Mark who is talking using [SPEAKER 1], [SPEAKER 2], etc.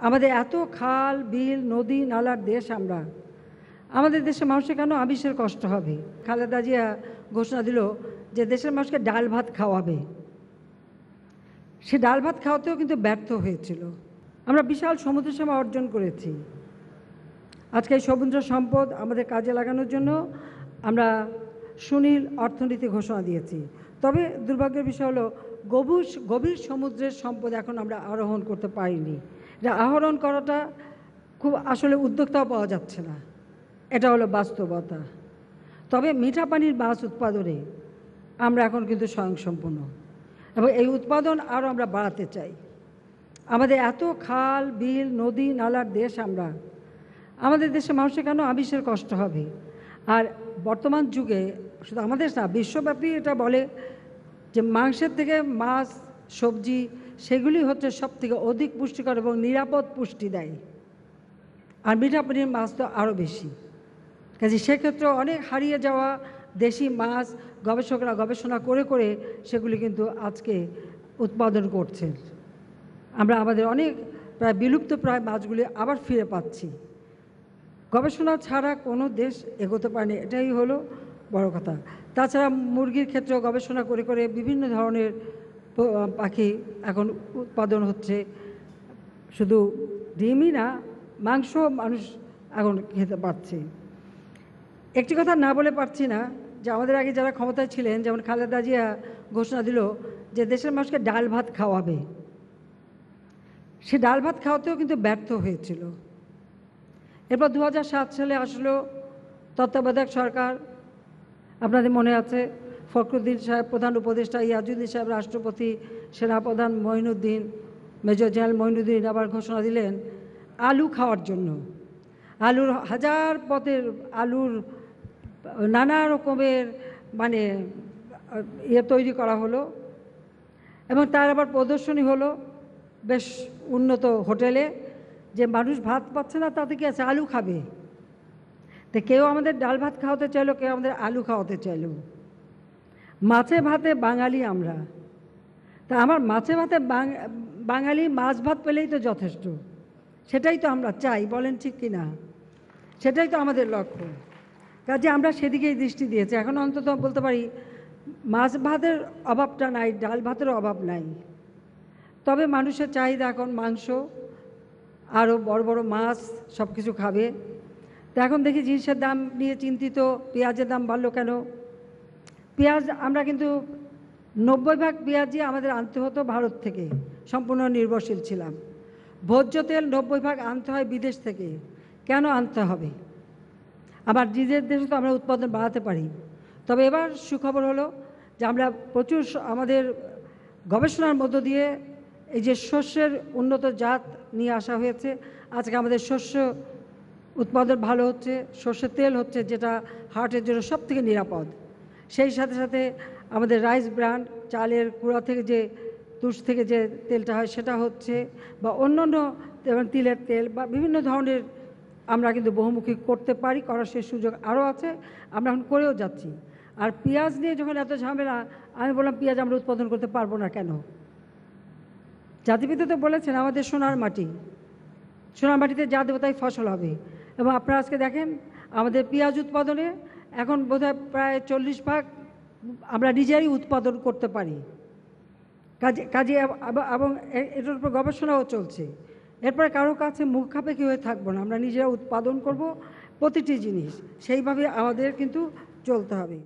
[SPEAKER 1] আমাদের এত খাল বিল নদী নালার দেশ আমরা, আমাদের দেশের মানুষের কেন আমিষের কষ্ট হবে? খালেদা জিয়া ঘোষণা দিল যে দেশের মানুষকে ডাল ভাত খাওয়াবে। সে ডাল ভাত খাওয়াতেও কিন্তু ব্যর্থ হয়েছিল। আমরা বিশাল সমুদ্র সীমা অর্জন করেছি। আজকে এই সমুদ্র সম্পদ আমাদের কাজে লাগানোর জন্য আমরা সুনীল অর্থনীতি ঘোষণা দিয়েছি। তবে দুর্ভাগ্যের বিষয় হলো গভীর সমুদ্রের সম্পদ এখন আমরা আরোহণ করতে পারিনি। এটা আহরণ করাটা খুব আসলে উদ্যোক্তাও পাওয়া যাচ্ছে না, এটা হলো বাস্তবতা। তবে মিঠা পানির মাছ উৎপাদনে আমরা এখন কিন্তু স্বয়ংসম্পূর্ণ এবং এই উৎপাদন আরও আমরা বাড়াতে চাই। আমাদের এত খাল বিল নদী নালার দেশ আমরা, আমাদের দেশের মানুষের কেন আমিষের কষ্ট হবে? আর বর্তমান যুগে শুধু আমাদের না, বিশ্বব্যাপী এটা বলে যে মাংসের থেকে মাছ সবজি সেগুলি হচ্ছে সবথেকে অধিক পুষ্টিকর এবং নিরাপদ পুষ্টি দেয়। আর মিঠা পানির মাছ তো আরও বেশি। কাজে সেক্ষেত্রে অনেক হারিয়ে যাওয়া দেশি মাছ গবেষকরা গবেষণা করে করে সেগুলি কিন্তু আজকে উৎপাদন করছেন। আমরা আমাদের অনেক প্রায় বিলুপ্ত প্রায় মাছগুলি আবার ফিরে পাচ্ছি। গবেষণা ছাড়া কোনো দেশ এগোতে পারেনি, এটাই হলো বড় কথা। তাছাড়া মুরগির ক্ষেত্রেও গবেষণা করে করে বিভিন্ন ধরনের পাখি এখন উৎপাদন হচ্ছে। শুধু ডিমই না, মাংস মানুষ এখন খেতে পারছে। একটি কথা না বলে পারছি না যে আমাদের আগে যারা ক্ষমতায় ছিলেন, যেমন খালেদা জিয়া ঘোষণা দিল যে দেশের মানুষকে ডাল ভাত খাওয়াবে। সে ডাল ভাত খাওয়াতেও কিন্তু ব্যর্থ হয়েছিল। এরপর 2007 সালে আসলো তত্ত্বাবধায়ক সরকার। আপনাদের মনে আছে ফখরুদ্দিন সাহেব প্রধান উপদেষ্টা, ইয়াজুদ্দিন সাহেব রাষ্ট্রপতি, সেনাপ্রধান মঈনুদ্দিন, মেজর জেনারেল মঈনুদ্দিন আবার ঘোষণা দিলেন আলু খাওয়ার জন্য। আলুর হাজার পদের আলুর নানা রকমের মানে তৈরি করা হলো এবং তার আবার প্রদর্শনী হলো বেশ উন্নত হোটেলে, যে মানুষ ভাত পাচ্ছে না তাতে কি আছে, আলু খাবে। তো কেউ আমাদের ডাল ভাত খাওয়াতে চাইলো, কেউ আমাদের আলু খাওয়াতে চাইলো। মাছে ভাতে বাঙালি আমরা, তা আমার মাছে ভাতে বাঙালি মাছ ভাত পেলেই তো যথেষ্ট। সেটাই তো আমরা চাই, বলেন ঠিক কি না? সেটাই তো আমাদের লক্ষ্য। কাজে আমরা সেদিকেই দৃষ্টি দিয়েছি। এখন অন্তত বলতে পারি মাছ ভাতের অভাবটা নাই, ডাল ভাতেরও অভাব নাই। তবে মানুষের চাহিদা এখন মাংস, আরও বড় বড় মাছ সব কিছু খাবে। তো এখন দেখি জিনিসের দাম নিয়ে চিন্তিত। পেঁয়াজের দাম বাড়লো কেন? পেঁয়াজ আমরা কিন্তু 90% পেঁয়াজই আমাদের আনতে হতো ভারত থেকে, সম্পূর্ণ নির্ভরশীল ছিলাম। ভোজ্য তেল 90% আনতে হয় বিদেশ থেকে। কেন আনতে হবে? আবার নিজের দেশে তো আমরা উৎপাদন বাড়াতে পারি। তবে এবার সুখবর হলো যে আমরা প্রচুর আমাদের গবেষণার মধ্য দিয়ে এই যে শস্যের উন্নত জাত নিয়ে আসা হয়েছে। আজকে আমাদের শস্য উৎপাদন ভালো হচ্ছে, সর্ষের তেল হচ্ছে যেটা হার্টের জন্য সবথেকে নিরাপদ। সেই সাথে সাথে আমাদের রাইস ব্র্যান্ড, চালের কুড়া থেকে যে তুষ থেকে যে তেলটা হয় সেটা হচ্ছে, বা অন্যান্য তিলের তেল বা বিভিন্ন ধরনের আমরা কিন্তু বহুমুখী করতে পারি, করার সেই সুযোগ আরও আছে, আমরা এখন করেও যাচ্ছি। আর পেঁয়াজ নিয়ে যখন এত ঝামেলা, আমি বললাম পেঁয়াজ আমরা উৎপাদন করতে পারবো না কেন? জাতিপিতা তো বলেছেন আমাদের সোনার মাটি, সোনার মাটিতে যা দেবো তাই ফসল হবে। এবং আপনারা আজকে দেখেন আমাদের পেঁয়াজ উৎপাদনে এখন বোধহয় প্রায় 40% আমরা নিজেরাই উৎপাদন করতে পারি। কাজে এবং এটার উপর গবেষণাও চলছে। এরপরে কারো কাছে মুখাপেক্ষি হয়ে থাকবো না, আমরা নিজেরা উৎপাদন করব প্রতিটি জিনিস। সেইভাবে আমাদের কিন্তু চলতে হবে।